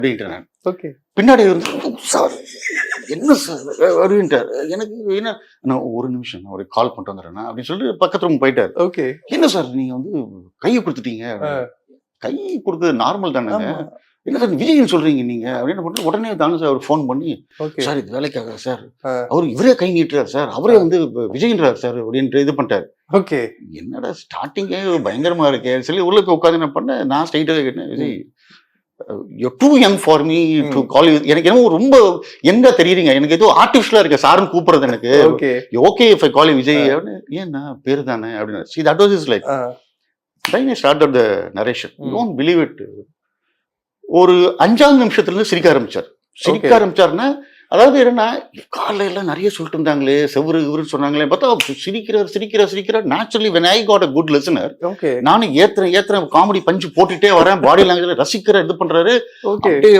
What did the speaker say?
அப்படின்ட்டு நான் ஓகே. பின்னாடி வந்து சார் என்ன சார் அப்படின்ட்டார். எனக்கு என்ன நான் ஒரு நிமிஷம் நான் ஒரு கால் பண்ணிட்டு வந்துடுறேன் அப்படின்னு சொல்லிட்டு பக்கத்து ரூம் போயிட்டாரு. ஓகே. என்ன சார் நீங்க வந்து கையை கொடுத்துட்டீங்க. கை கொடுத்தது நார்மல் தானேங்க. என்ன சார் விஜய்னு சொல்றீங்க நீங்க அப்படின்னு பண்ணி உடனே தானே சார் அவர் ஃபோன் பண்ணி சார் இது வேலைக்காக சார் அவர் இவரே கை நீட்டுறாரு சார் அவரே வந்து விஜய்ன்றாரு சார் அப்படின்ட்டு இது பண்ணிட்டாரு. ஓகே. என்னடா ஸ்டார்டிங்கே பயங்கரமா இருக்கே சொல்லி உள்ள போய் உட்காந்து என்ன பண்ணேன் நான் ஸ்ட்ரைட்டாக கேட்டேன் Vijay you're too young for me to call you. எனக்கு என்னமோ ரொம்ப எங்க தெரியுறீங்க எனக்கு ஏதோ ஆர்டிஃபிஷியலா இருக்க சார்னு கூப்பிடுறது எனக்கு. Okay if I call you Vijay ஏன்னா பேரு தானே அப்படின்னு. see that was his life. then I started the narration. you won't believe it. ஒரு 5ஆவது நிமிஷத்துல இருந்து சிரிக்க ஆரம்பிச்சாருன்னா அதாவது என்னன்னா காலையில எல்லாம் நிறைய சொல்லிட்டு இருந்தாங்களே செவ்வறு இவருன்னு சொன்னாங்களே பார்த்தா சிரிக்கிறார் naturally when I got a good listener. நானும் ஏத்துறேன் காமெடி பஞ்சு போட்டுட்டே வரேன் பாடி லாங்குவேஜ் ரசிக்கிற இது பண்றாரு.